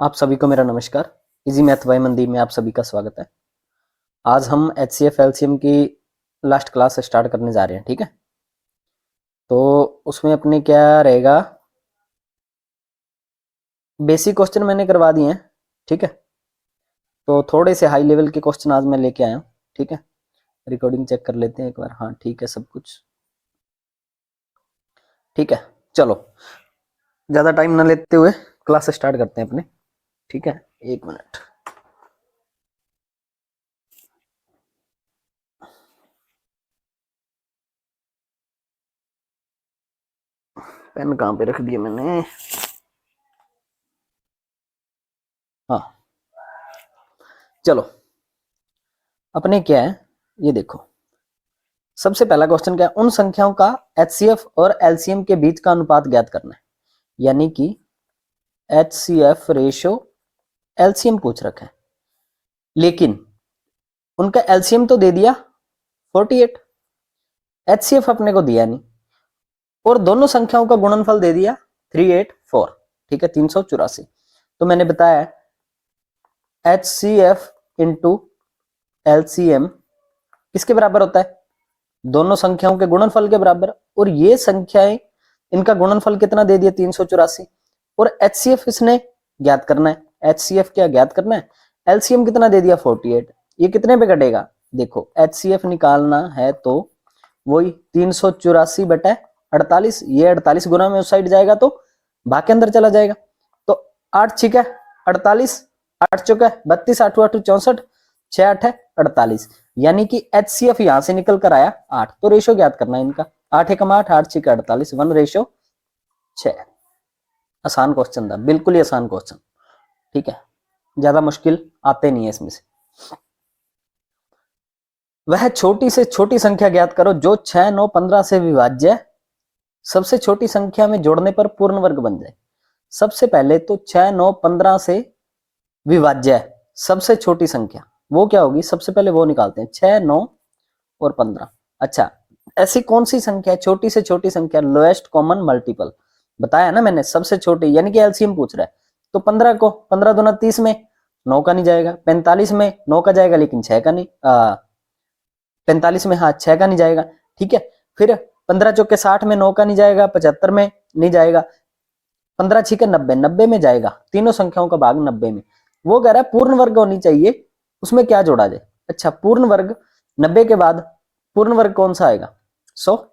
आप सभी को मेरा नमस्कार। इजी मैथ बाय मनदीप में आप सभी का स्वागत है। आज हम एचसीएफ एलसीएम की लास्ट क्लास स्टार्ट करने जा रहे हैं। ठीक है, तो उसमें अपने क्या रहेगा, बेसिक क्वेश्चन मैंने करवा दिए हैं। ठीक है, तो थोड़े से हाई लेवल के क्वेश्चन आज मैं लेके आया हूँ। ठीक है, रिकॉर्डिंग चेक कर लेते हैं एक बार। हाँ ठीक है, सब कुछ ठीक है। चलो ज़्यादा टाइम ना लेते हुए क्लास स्टार्ट करते हैं अपने। ठीक है, एक मिनट। पेन कहाँ पे रख दिया मैंने? हाँ चलो, अपने क्या है ये देखो। सबसे पहला क्वेश्चन क्या है, उन संख्याओं का एचसीएफ और एलसीएम के बीच का अनुपात ज्ञात करना है। यानी कि एचसीएफ रेशो एलसीएम पूछ रखा है, लेकिन उनका एलसीएम तो दे दिया 48, एचसीएफ अपने को दिया नहीं, और दोनों संख्याओं का गुणनफल दे दिया 384। ठीक है, 384। तो मैंने बताया एचसीएफ इंटू एलसीएम किसके बराबर होता है? दोनों संख्याओं के गुणनफल के बराबर। और ये संख्याएं, इनका गुणनफल कितना दे दिया? 384। और एचसीएफ इसने ज्ञात करना है। एचसीएफ क्या ज्ञात करना है? एलसीएम कितना दे दिया? 48। ये कितने पे कटेगा? देखो एचसीएफ निकालना है तो वही 384/48। ये 48 गुना में उस साइड जाएगा तो भाग के अंदर चला जाएगा। तो 8 6 है 48, 8 चौका 32, 8 8 64, 6 8 है 48। यानी कि एचसीएफ यहां से निकल कर आया 8। तो रेशो ज्ञात करना है इनका। 8 1 8, 8 6 48, 1:6। आसान क्वेश्चन था, बिल्कुल ही आसान क्वेश्चन। ठीक है, ज्यादा मुश्किल आते नहीं है इसमें से। वह छोटी से छोटी संख्या ज्ञात करो जो 6 9 15 से विभाज्य सबसे छोटी संख्या में जोड़ने पर पूर्ण वर्ग बन जाए। सबसे पहले तो 6 9 15 से विभाज्य सबसे छोटी संख्या वो क्या होगी? सबसे पहले वो निकालते हैं, 6 9 और 15। अच्छा, ऐसी कौन सी संख्या है छोटी से छोटी संख्या? लोएस्ट कॉमन मल्टीपल बताया ना मैंने, सबसे छोटी, यानी कि एलसीएम पूछ रहा है। तो 15 को 15 दूना 30 में 9 का नहीं जाएगा, 45 में 9 का जाएगा लेकिन 6 का नहीं, 45 में हाँ 6 का नहीं जाएगा। ठीक है, फिर 15 चौके 60 में 9 का नहीं जाएगा, 75 में नहीं जाएगा, 15 छिके 90, 90 में जाएगा। तीनों संख्याओं का भाग 90 में। वो कह रहा है पूर्ण वर्ग होनी चाहिए, उसमें क्या जोड़ा जाए? अच्छा, पूर्ण वर्ग 90 के बाद पूर्ण वर्ग कौन सा आएगा? 100।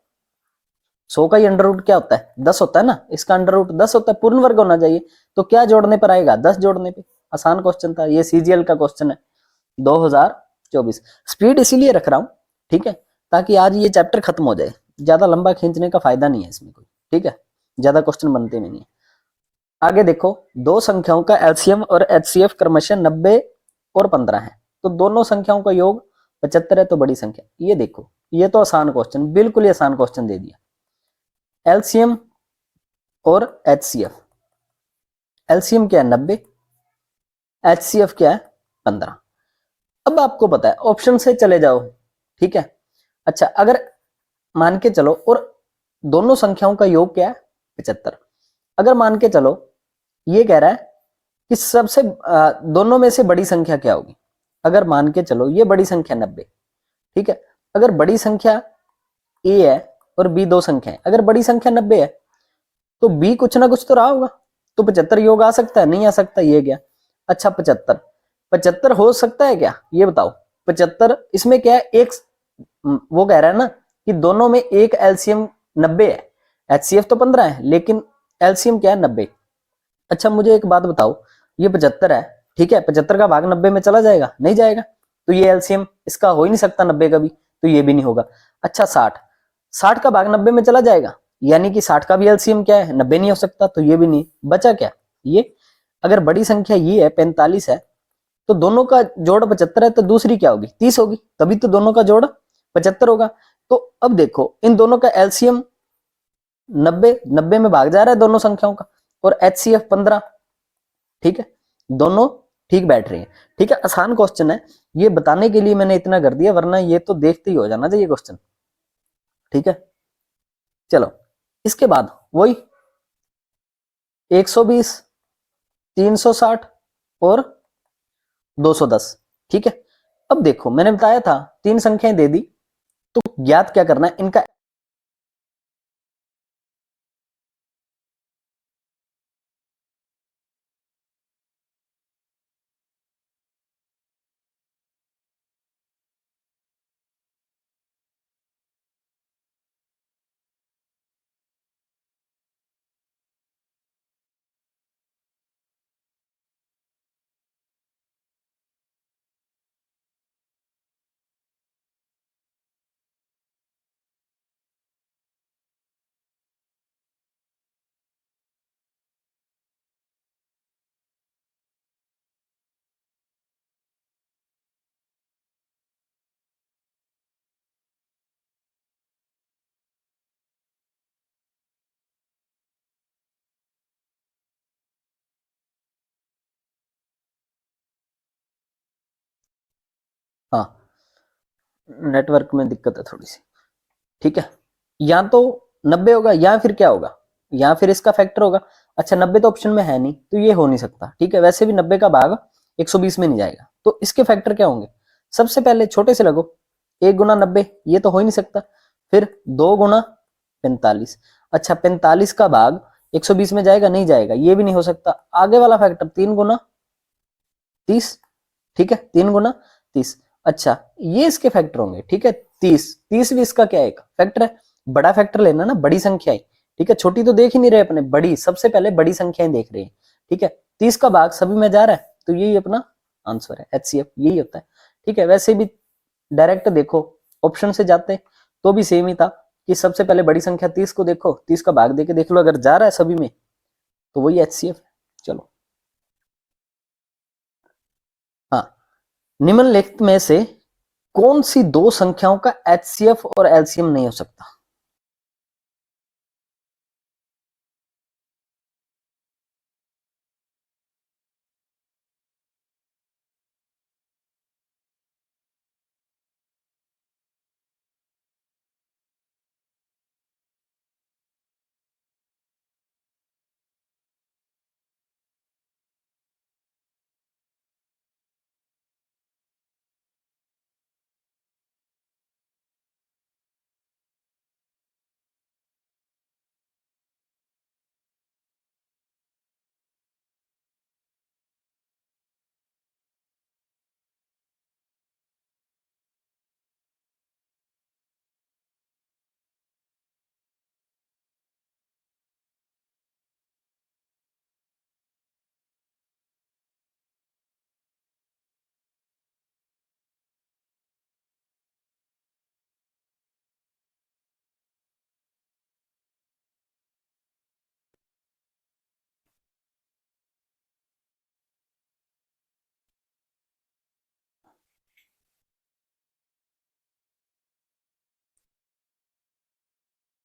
100 का ही अंडर रूट क्या होता है? 10 होता है ना, इसका अंडर रूट 10 होता है। पूर्ण वर्ग होना चाहिए, तो क्या जोड़ने पर आएगा? 10 जोड़ने पे। आसान क्वेश्चन था, ये सीजीएल का क्वेश्चन है 2024। स्पीड इसीलिए रख रहा हूं, ठीक है, ताकि आज ये चैप्टर खत्म हो जाए। ज्यादा लंबा खींचने का फायदा नहीं है इसमें कोई। ठीक है, ज्यादा क्वेश्चन बनते नहीं है। आगे देखो, दो संख्याओं का एलसीएम और एचसीएफ क्रमशः 90 और 15 है, तो दोनों संख्याओं का योग 75 है, तो बड़ी संख्या। ये देखो, ये तो आसान क्वेश्चन, बिल्कुल ही आसान क्वेश्चन दे दिया। एलसीएम और एचसीएफ, एलसीएम क्या है? 90, एचसीएफ क्या है? 15। अब आपको पता है, ऑप्शन से चले जाओ। ठीक है, अच्छा अगर मान के चलो, और दोनों संख्याओं का योग क्या है? 75। अगर मान के चलो, ये कह रहा है कि सबसे दोनों में से बड़ी संख्या क्या होगी? अगर मान के चलो ये बड़ी संख्या 90, ठीक है, अगर बड़ी संख्या ए है और बी दो संख्या है, अगर बड़ी संख्या 90 है तो बी कुछ ना कुछ तो रहा होगा। तो 75 योग आ सकता है? नहीं आ सकता, ये गया। अच्छा 75, 75 हो सकता है क्या? ये बताओ। 75 इसमें क्या है? एक वो कह रहा है ना कि दोनों में एक एलसीएम 90 है, एचसीएफ तो 15 है लेकिन एलसीएम क्या है? 90। अच्छा मुझे एक बात बताओ, ये 75 है, ठीक है, 75 का भाग 90 में चला जाएगा? नहीं जाएगा, तो ये एलसीएम इसका हो ही नहीं सकता 90 का भी, तो ये भी नहीं होगा। अच्छा 60, 60 का भाग 90 में चला जाएगा, यानी कि 60 का भी एलसीएम क्या है? 90 नहीं हो सकता, तो ये भी नहीं बचा। क्या ये? अगर बड़ी संख्या ये है 45 है, तो दोनों का जोड़ 75 है, तो दूसरी क्या होगी? 30 होगी, तभी तो दोनों का जोड़ 75 होगा। तो अब देखो, इन दोनों का एलसीएम 90, 90 में भाग जा रहा है दोनों संख्याओं का, और एचसीएफ 15। ठीक है, दोनों ठीक बैठ रही है। ठीक है, आसान क्वेश्चन है, ये बताने के लिए मैंने इतना कर दिया, वरना ये तो देखते ही हो जाना चाहिए क्वेश्चन। ठीक है, चलो इसके बाद वही 120, 360, और 210। ठीक है, अब देखो मैंने बताया था 3 संख्याएं दे दी, तो ज्ञात क्या करना है इनका। हाँ, नेटवर्क में दिक्कत है थोड़ी सी। ठीक है, या तो 90 होगा या फिर क्या होगा, या फिर इसका फैक्टर होगा। अच्छा 90 तो ऑप्शन में है नहीं, तो ये हो नहीं सकता। ठीक है, वैसे भी 90 का भाग 120 में नहीं जाएगा, तो इसके फैक्टर क्या होंगे। सबसे पहले छोटे से लगो, 1 गुना 90 ये तो हो ही नहीं सकता। फिर 2 गुना 45। अच्छा 45 का भाग 120 में जाएगा, नहीं जाएगा, ये भी नहीं हो सकता। आगे वाला फैक्टर 3 गुना 30। ठीक है, 3 गुना 30। अच्छा ये इसके फैक्टर होंगे। ठीक है, 30 भी इसका क्या है, एक फैक्टर है। बड़ा फैक्टर लेना ना, बड़ी संख्याएं। ठीक है, छोटी तो देख ही नहीं रहे अपने, बड़ी सबसे पहले बड़ी संख्याएं देख रहे हैं। ठीक है, 30 का भाग सभी में जा रहा है, तो यही अपना आंसर है, एचसीएफ यही होता है। ठीक है, वैसे भी डायरेक्ट देखो ऑप्शन से जाते तो भी सेम ही था कि सबसे पहले बड़ी संख्या 30 को देखो, 30 का भाग देके देख लो, अगर जा रहा है सभी में तो वही एचसीएफ है। चलो, हाँ, निम्नलिखित में से कौन सी 2 संख्याओं का एचसीएफ और एलसीएम नहीं हो सकता।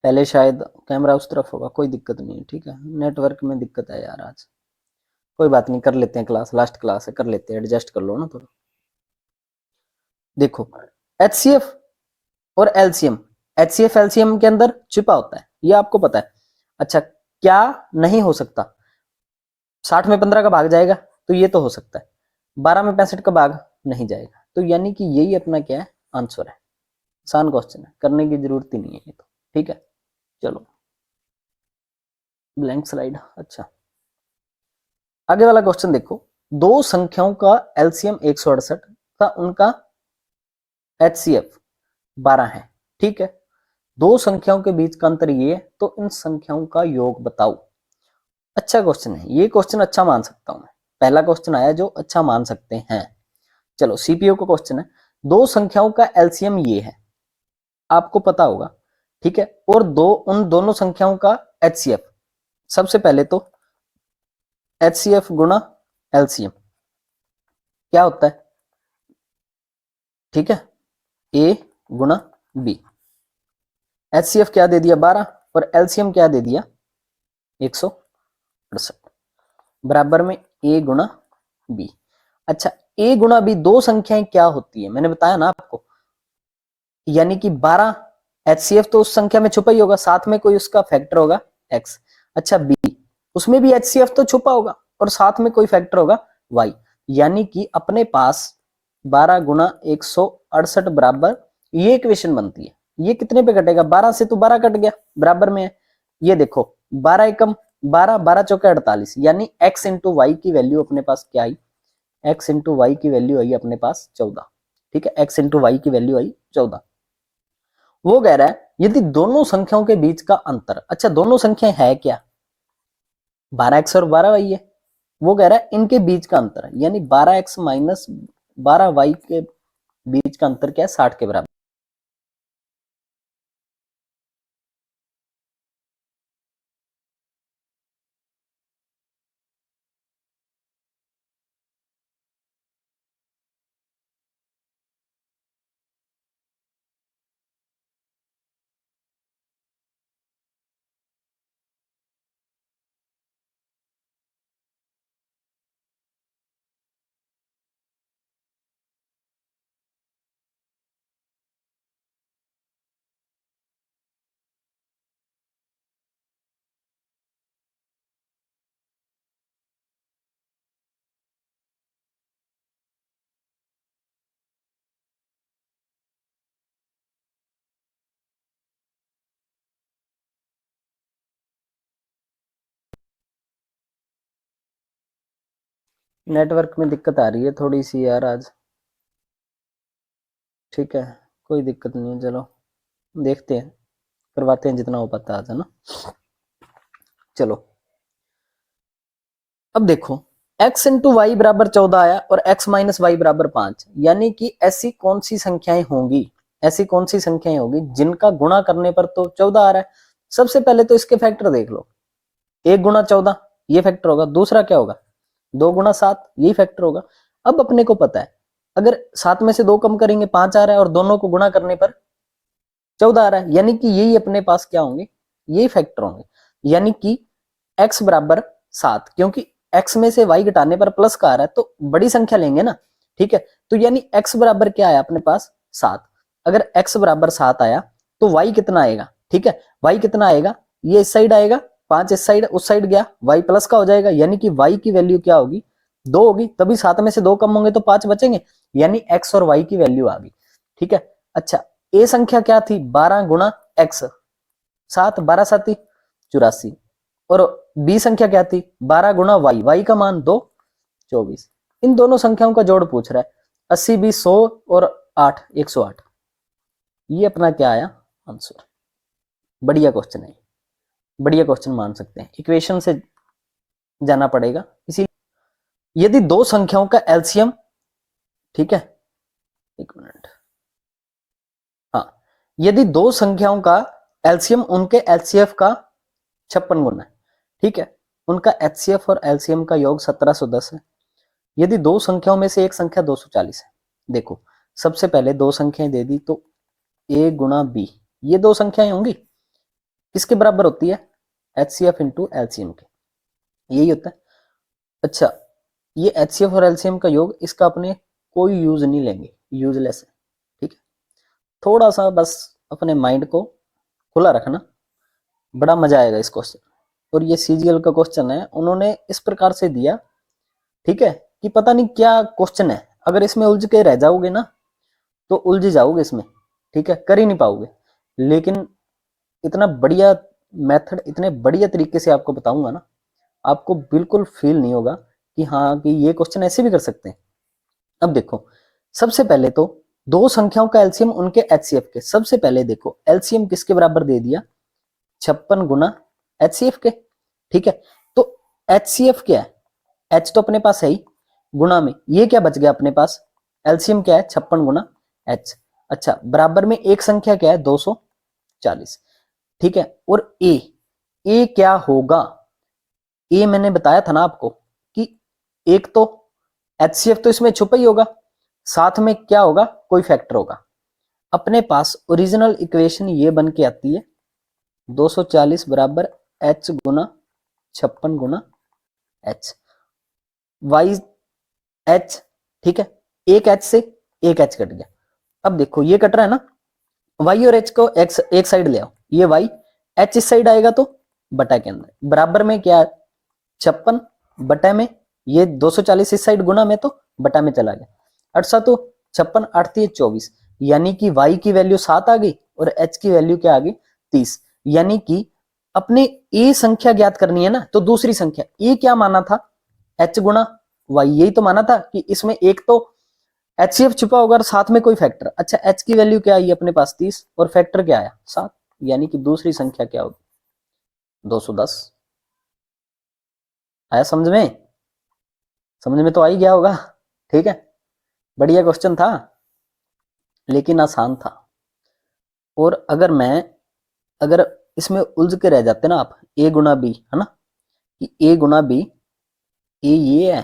पहले शायद कैमरा उस तरफ होगा, कोई दिक्कत नहीं है। ठीक है, नेटवर्क में दिक्कत है यार आज, कोई बात नहीं, कर लेते हैं क्लास, लास्ट क्लास है, कर लेते हैं, एडजस्ट कर लो ना थोड़ा। देखो एचसीएफ और एलसीएम, एचसीएफ एलसीएम के अंदर छिपा होता है, ये आपको पता है। अच्छा क्या नहीं हो सकता, 60 में 15 का भाग जाएगा तो ये तो हो सकता है, 12 में 65 का भाग नहीं जाएगा, तो यानी कि यही अपना क्या है, आंसर है। आसान क्वेश्चन है, करने की जरूरत ही नहीं है ये तो। ठीक है, चलो ब्लैंक स्लाइड। अच्छा आगे वाला क्वेश्चन देखो, 2 संख्याओं का एलसीएम 168 था, उनका एचसीएफ 12 है। ठीक है, 2 संख्याओं के बीच का अंतर ये है, तो इन संख्याओं का योग बताओ। अच्छा क्वेश्चन है ये, क्वेश्चन अच्छा मान सकता हूं मैं, पहला क्वेश्चन आया जो अच्छा मान सकते हैं। चलो सीपीयू का क्वेश्चन है, 2 संख्याओं का एलसीएम ये है, आपको पता होगा। ठीक है, और उन दोनों संख्याओं का एचसीएफ, सबसे पहले तो एचसीएफ गुना एलसीएम क्या होता है। ठीक है, ए गुना बी, एचसीएफ क्या दे दिया 12 और एलसीएम क्या दे दिया 168, बराबर में ए गुना बी। अच्छा ए गुना बी, 2 संख्याएं क्या होती है, मैंने बताया ना आपको, यानी कि 12 एचसीएफ तो उस संख्या में छुपा ही होगा, साथ में कोई उसका फैक्टर होगा एक्स। अच्छा बी, उसमें भी एचसीएफ तो छुपा होगा और साथ में कोई फैक्टर होगा वाई। यानी कि अपने पास 12 गुना 168 बराबर, ये इक्वेशन बनती है। ये कितने पे कटेगा? 12 से तो 12 कट गया, बराबर में है। ये देखो 12 एकम 12, 12 चौके 48, यानी x इंटू वाई की वैल्यू अपने पास क्या आई? x इंटू वाई की वैल्यू आई अपने पास 14। ठीक है, x इंटू वाई की वैल्यू आई 14। वो कह रहा है यदि दोनों संख्याओं के बीच का अंतर, अच्छा दोनों संख्याएं है क्या? 12x और 12y है। वो कह रहा है इनके बीच का अंतर, यानी 12x माइनस 12y के बीच का अंतर क्या है? 60 के बराबर। नेटवर्क में दिक्कत आ रही है थोड़ी सी यार आज। ठीक है, कोई दिक्कत नहीं है, चलो देखते हैं, करवाते हैं जितना हो पाता आज, है ना। चलो अब देखो x इंटू वाई बराबर 14 आया और x माइनस वाई बराबर 5, यानी कि ऐसी कौन सी संख्याएं होंगी, ऐसी कौन सी संख्याएं होंगी जिनका गुणा करने पर तो 14 आ रहा है। सबसे पहले तो इसके फैक्टर देख लो, 1 गुणा 14 ये फैक्टर होगा, दूसरा क्या होगा 2 गुणा 7 यही फैक्टर होगा। अब अपने को पता है अगर 7 में से 2 कम करेंगे 5 आ रहा है और दोनों को गुणा करने पर 14 आ रहा है, यानी कि यही अपने पास क्या होंगे, यही फैक्टर होंगे। यानी कि x बराबर 7, क्योंकि x में से y घटाने पर प्लस का आ रहा है तो बड़ी संख्या लेंगे ना। ठीक है, तो यानी x बराबर क्या आया अपने पास 7। अगर x बराबर 7 आया तो y कितना आएगा? ठीक है, y कितना आएगा, ये इस साइड आएगा, 5 इस साइड, उस साइड गया, y प्लस का हो जाएगा, यानी कि y की वैल्यू क्या होगी 2 होगी, तभी 7 में से 2 कम होंगे तो 5 बचेंगे, यानी x और y की वैल्यू आ गई। ठीक है, अच्छा ए संख्या क्या थी 12 गुणा x, 7 12 7 84, और बी संख्या क्या थी 12 गुणा वाई, वाई का मान 2 24। इन दोनों संख्याओं का जोड़ पूछ रहा है, 80 20 100 और 8 108, ये अपना क्या आया आंसर। बढ़िया क्वेश्चन है, बढ़िया क्वेश्चन मान सकते हैं, इक्वेशन से जाना पड़ेगा। इसी यदि दो संख्याओं का एलसीएम, ठीक है एक मिनट, हाँ यदि दो संख्याओं का एलसीएम उनके एचसीएफ का 56 गुना है, ठीक है, उनका एचसीएफ और एलसीएम का योग 1710 है। यदि दो संख्याओं में से एक संख्या 240 है, देखो सबसे पहले दो संख्याएं दे दी तो ए गुणा बी, ये दो संख्याएं होंगी किसके बराबर होती है एचसीएफ इंटू एलसीएम के, यही होता है। अच्छा ये एचसीएफ और एलसीएम का योग, इसका अपने कोई यूज नहीं लेंगे, यूजलेस है। ठीक है, थोड़ा सा बस अपने माइंड को खुला रखना, बड़ा मजा आएगा इस क्वेश्चन। और ये सीजीएल का क्वेश्चन है, उन्होंने इस प्रकार से दिया, ठीक है, कि पता नहीं क्या क्वेश्चन है, अगर इसमें उलझ के रह जाओगे ना तो उलझ जाओगे इसमें, ठीक है, कर ही नहीं पाओगे। लेकिन इतना बढ़िया मेथड, इतने बढ़िया तरीके से आपको बताऊंगा ना, आपको बिल्कुल फील नहीं होगा कि हाँ कि ये क्वेश्चन ऐसे भी कर सकते हैं। अब देखो सबसे पहले तो दो संख्याओं का एलसीएम उनके एचसीएफ के, सबसे पहले देखो एलसीएम किसके बराबर दे दिया 56 गुना एचसीएफ के। ठीक है, तो एचसीएफ क्या है, एच तो अपने पास है ही, गुना में ये क्या बच गया अपने पास, एलसीएम क्या है 56 गुना एच। अच्छा बराबर में एक संख्या क्या है 240। ठीक है, और ए क्या होगा, ए मैंने बताया था ना आपको कि एक तो एचसीएफ तो इसमें छुपा ही होगा, साथ में क्या होगा कोई फैक्टर होगा। अपने पास ओरिजिनल इक्वेशन ये बन के आती है 240 बराबर एच गुना 56 गुना एच, वाई एच, ठीक है, एक एच से एक एच कट गया। अब देखो ये कट रहा है ना, वाई और एच को एक्स एक साइड ले आओ, ये वाई, एच इस साइड आएगा तो बटा के अंदर, बराबर में क्या 56 बटा में ये 240 इस साइड गुना में तो बटा में चला गया, 8 तो 56, 8 3 24, यानी कि y की वैल्यू 7 आ गई और h की वैल्यू क्या आ गई 30। यानी कि अपने a संख्या ज्ञात करनी है ना, तो दूसरी संख्या a क्या माना था, h गुना y, यही तो माना था कि इसमें एक तो HCF छुपा होगा और साथ में कोई फैक्टर। अच्छा h की वैल्यू क्या आई अपने पास 30 और फैक्टर क्या आया 7, यानी कि दूसरी संख्या क्या होगी 210। आया समझ में? समझ में तो आ ही गया होगा, ठीक है। बढ़िया क्वेश्चन था लेकिन आसान था। और अगर इसमें उलझ के रह जाते ना आप, a गुना बी है ना, कि a गुना बी, a ये है,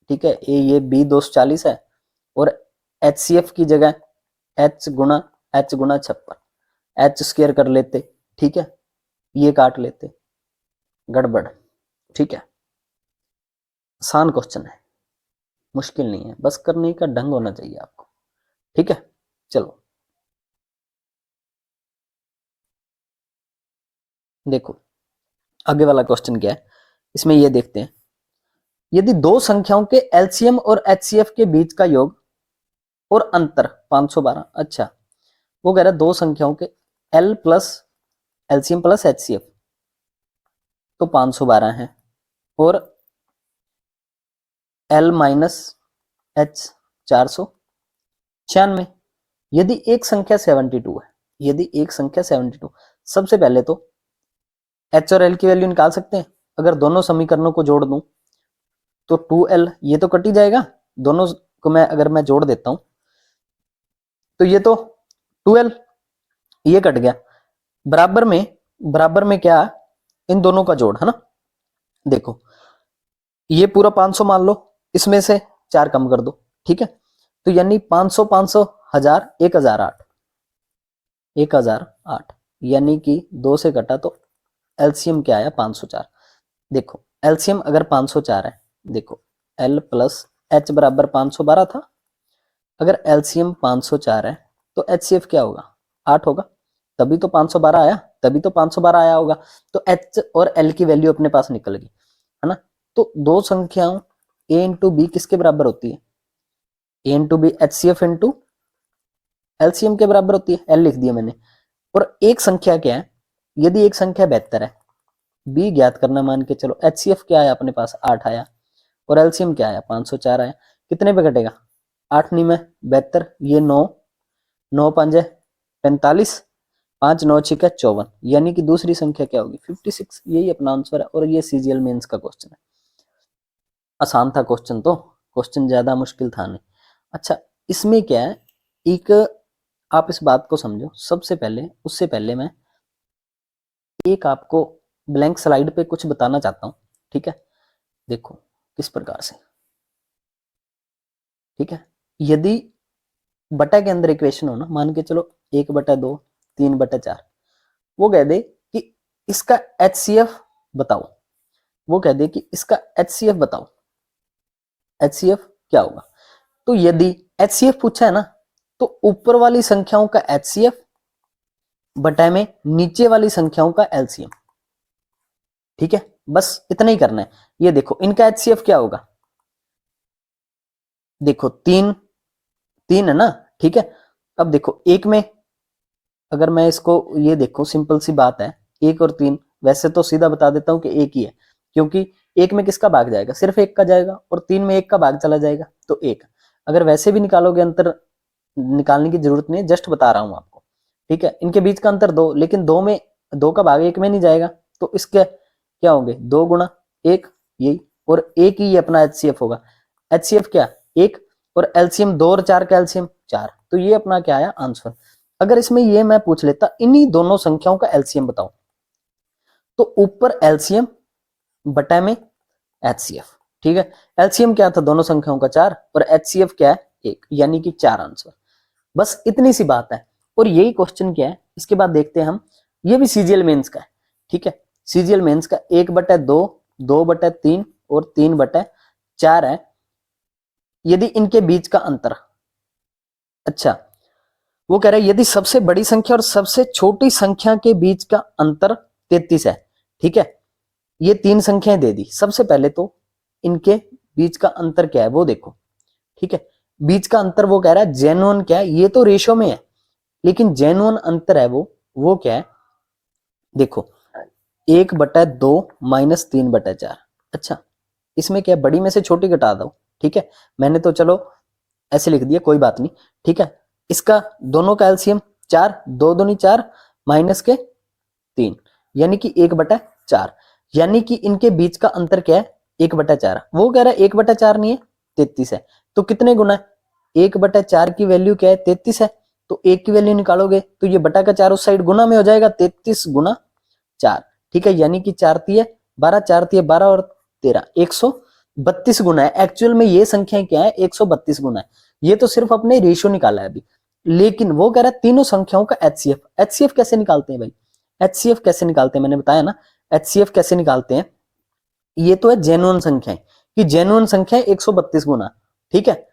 ठीक है, a ये b 240 है और HCF की जगह h गुना 56, h स्क्वायर कर लेते, ठीक है, ये काट लेते, गड़बड़, ठीक है। आसान क्वेश्चन है, मुश्किल नहीं है, बस करने का ढंग होना चाहिए आपको, ठीक है। चलो देखो आगे वाला क्वेश्चन क्या है, इसमें ये देखते हैं, यदि दो संख्याओं के एलसीएम और एचसीएफ के बीच का योग और अंतर 512। अच्छा वो कह रहा है दो संख्याओं के L plus LCM plus HCF तो 512 है और एल माइनस एच 496। यदि एक संख्या 72 है, यदि एक संख्या 72, सबसे पहले तो एच और एल की वैल्यू निकाल सकते हैं। अगर दोनों समीकरणों को जोड़ दूं तो 2l, ये तो कट ही जाएगा, दोनों को मैं अगर मैं जोड़ देता हूं तो ये तो 2l ये कट गया, बराबर में क्या, इन दोनों का जोड़ है ना। देखो ये पूरा 500 मान लो, इसमें से 4 कम कर दो, ठीक है, तो यानी 500 500 1000 1008 1008, यानी कि 2 से कटा तो एलसीएम क्या आया 504। देखो एलसीएम अगर 504 है, देखो एल प्लस एच बराबर 512 था, अगर एलसीएम 504 है तो एचसीएफ क्या होगा 8 होगा, तभी तो 512 आया, तभी तो 512 आया होगा। तो एच और एल की वैल्यू अपने पास निकल गई है ना। तो दो संख्याओं ए इंटू बी किसके बराबर होती है, A into B HCF into LCM के बराबर होती है, एल लिख दिया मैंने। और एक संख्या क्या है, यदि एक संख्या 72 है, बी ज्ञात करना, मान के चलो एचसीएफ क्या आया अपने पास 8 आया और एलसीएम क्या आया 504 आया, कितने पे कटेगा 8 नी में 72, ये 9 9 5 45, 5 9 6 54, यानी कि दूसरी संख्या क्या होगी 56। यही अपना आंसर है और ये सीजीएल मेंस का क्वेश्चन है। आसान था क्वेश्चन, तो क्वेश्चन ज्यादा मुश्किल था नहीं। अच्छा इसमें क्या है, एक आप इस बात को समझो, सबसे पहले उससे पहले मैं एक आपको ब्लैंक स्लाइड पे कुछ बताना चाहता हूं, ठीक है। देखो किस प्रकार से, ठीक है, यदि बटा के अंदर इक्वेशन हो ना, मान के चलो 1/2 3/4, वो कह दे कि इसका एचसीएफ बताओ, वो कह दे कि इसका एचसीएफ बताओ, एचसीएफ क्या होगा। तो यदि एचसीएफ पूछा है ना, तो ऊपर वाली संख्याओं का एचसीएफ बटा में नीचे वाली संख्याओं का एलसीएम, ठीक है, बस इतना ही करना है। ये देखो इनका एचसीएफ क्या होगा, देखो 3 3 है ना, ठीक है। अब देखो एक में अगर मैं इसको ये देखो, सिंपल सी बात है, 1 और 3, वैसे तो सीधा बता देता हूं कि एक ही है, क्योंकि एक में किसका भाग जाएगा, सिर्फ एक का जाएगा, और 3 में एक का भाग चला जाएगा तो एक। अगर वैसे भी निकालोगे अंतर निकालने की जरूरत नहीं, जस्ट बता रहा हूं आपको, ठीक है। इनके बीच का अंतर 2, लेकिन 2 में 2 का भाग 1 में नहीं जाएगा, तो इसके क्या होंगे 2 गुणा 1, यही, और एक ही अपना एचसीएफ होगा। एचसीएफ क्या 1 और एलसीएम 2 और 4 का एलसीएम 4, तो ये अपना क्या आया आंसर। अगर इसमें ये मैं पूछ लेता इन्हीं दोनों संख्याओं का एलसीएम बताओ, तो ऊपर एलसीएम बटा में एचसीएफ, ठीक है। एलसीएम क्या था दोनों संख्याओं का 4 और एचसीएफ क्या है 1, यानी कि 4 आंसर। बस इतनी सी बात है। और यही क्वेश्चन क्या है, इसके बाद देखते हैं हम, ये भी सीजीएल मेंस का है, ठीक है। सीजीएल मेंस का 1/2 2/3 और 3/4 है, यदि इनके बीच का अंतर, अच्छा वो कह रहा है यदि सबसे बड़ी संख्या और सबसे छोटी संख्या के बीच का अंतर 33 है, ठीक है। ये 3 संख्याएं दे दी, सबसे पहले तो इनके बीच का अंतर क्या है वो देखो, ठीक है। बीच का अंतर वो कह रहा है जेन्युइन क्या है, ये तो रेशो में है, लेकिन जेन्युइन अंतर है वो क्या है, देखो 1/2 माइनस 3/4। अच्छा, इसमें क्या है, बड़ी में से छोटी घटा दो, ठीक है। मैंने तो चलो ऐसे लिख दिया, कोई बात नहीं, ठीक है। इसका दोनों का एलसीएम 4, 2 दूनी 4 माइनस के 3, यानी कि 1/4, यानी कि इनके बीच का अंतर क्या है 1/4। वो कह रहा है 1/4 नहीं है 33 है, तो कितने गुना है, 1/4 की वैल्यू क्या है 33 है, तो 1 की वैल्यू निकालोगे तो ये बटा का 4 उस साइड गुना में हो जाएगा, 33 गुना 4, ठीक है। यानी कि 4 तिये 12, 4 तिये 12 और 13 132 गुना है। एक्चुअल में ये संख्या क्या है 132 गुना है। ये तो सिर्फ अपने रेशियो निकाला है अभी, लेकिन वो कह रहा है तीनों संख्याओं का एचसीएफ। एचसीएफ कैसे निकालते हैं भाई, एचसीएफ कैसे निकालते हैं, मैंने बताया ना एचसीएफ कैसे निकालते हैं। ये तो है जेन्युइन संख्या कि जेन्युइन संख्या 132 गुना, ठीक है।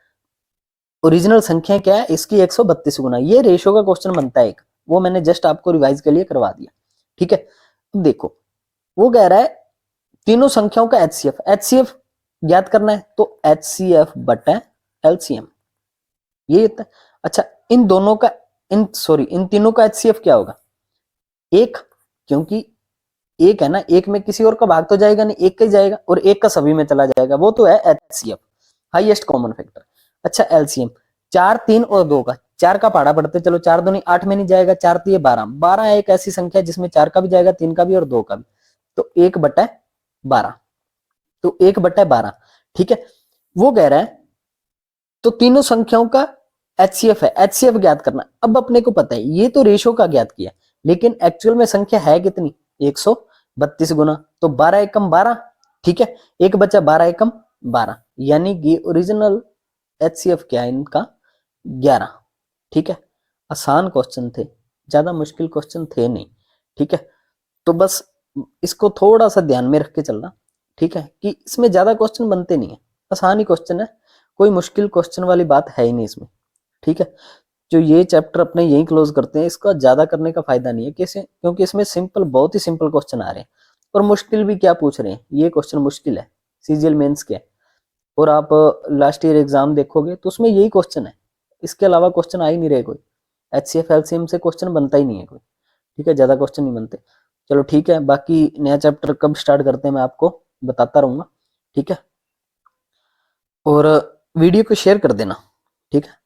ओरिजिनल संख्या क्या है इसकी 132 गुना। ये रेशियो का क्वेश्चन बनता है एक, वो मैंने जस्ट आपको रिवाइज के लिए करवा दिया, ठीक है। अब देखो वो कह रहा है तीनों संख्याओं का एचसीएफ, एचसीएफ ज्ञात करना है तो एचसीएफ बटा एलसीएम, ये होता है। अच्छा, इन दोनों का इन तीनों का एचसीएफ क्या होगा, एक, क्योंकि एक है ना, एक में किसी और का भाग तो जाएगा नहीं, एक का ही जाएगा, और एक का सभी में चला जाएगा, वो तो है एचसीएफ, हाईएस्ट कॉमन फैक्टर। अच्छा, एलसीएम 4, 3 और 2 का, 4 का पहाड़ा पड़ते चलो, 4 दूनी 8 में नहीं जाएगा, 4 तिये 12, 12 एक ऐसी संख्या जिसमें 4 का भी जाएगा, 3 का भी और 2 का भी, तो 1/12, तो 1/12, ठीक है। वो कह रहा है तो तीनों संख्याओं का एचसीएफ है, एचसीएफ ज्ञात करना। अब अपने को पता है ये तो रेशो का ज्ञात किया, लेकिन एक्चुअल में संख्या है कितनी 132 गुना, तो 12 एकम 12, ठीक है, एक बचा 12 एकम 12, यानी कि ओरिजिनल एचसीएफ क्या है इनका 11, ठीक है। आसान क्वेश्चन थे, ज्यादा मुश्किल क्वेश्चन थे नहीं, ठीक है। तो बस इसको थोड़ा सा ध्यान में रख के चलना, ठीक है, कि इसमें ज्यादा क्वेश्चन बनते नहीं है, आसान ही क्वेश्चन है, कोई मुश्किल क्वेश्चन वाली बात है ही नहीं इसमें, ठीक है। जो ये चैप्टर अपने यही क्लोज करते हैं, इसका ज्यादा करने का फायदा नहीं है, कैसे, क्योंकि इसमें सिंपल, बहुत ही सिंपल क्वेश्चन आ रहे हैं, और मुश्किल भी क्या पूछ रहे हैं, ये क्वेश्चन मुश्किल है, सीजीएल मेंस के, और आप लास्ट ईयर एग्जाम देखोगे तो उसमें यही क्वेश्चन है, इसके अलावा क्वेश्चन आ ही नहीं रहे कोई, एचसीएफ एलसीएम से क्वेश्चन बनता ही नहीं है कोई, ठीक है, ज्यादा क्वेश्चन नहीं बनते। चलो ठीक है, बाकी नया चैप्टर कब स्टार्ट करते हैं मैं आपको बताता रहूंगा, ठीक है। और वीडियो को शेयर कर देना, ठीक है।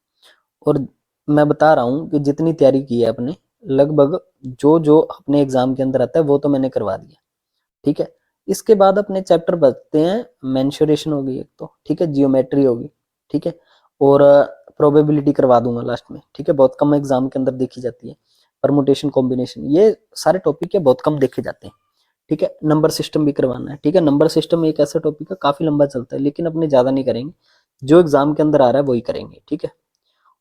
और मैं बता रहा हूँ कि जितनी तैयारी की है अपने, लगभग जो जो अपने एग्जाम के अंदर आता है वो तो मैंने करवा दिया, ठीक है। इसके बाद अपने चैप्टर बचते हैं, मेंसुरेशन होगी एक तो, ठीक है, जियोमेट्री होगी, ठीक है, और प्रोबेबिलिटी करवा दूंगा लास्ट में, ठीक है, बहुत कम एग्जाम के अंदर देखी जाती है, परमुटेशन कॉम्बिनेशन, ये सारे टॉपिक है बहुत कम देखे जाते हैं, ठीक है। नंबर सिस्टम भी करवाना है, ठीक है। नंबर सिस्टम एक ऐसा टॉपिक है काफी लंबा चलता है, लेकिन अपने ज्यादा नहीं करेंगे, जो एग्जाम के अंदर आ रहा है वही करेंगे, ठीक है।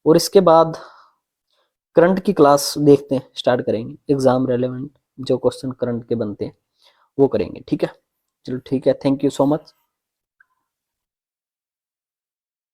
और इसके बाद करंट की क्लास देखते हैं, स्टार्ट करेंगे, एग्जाम रेलेवेंट जो क्वेश्चन करंट के बनते हैं वो करेंगे, ठीक है। चलो ठीक है, थैंक यू सो मच।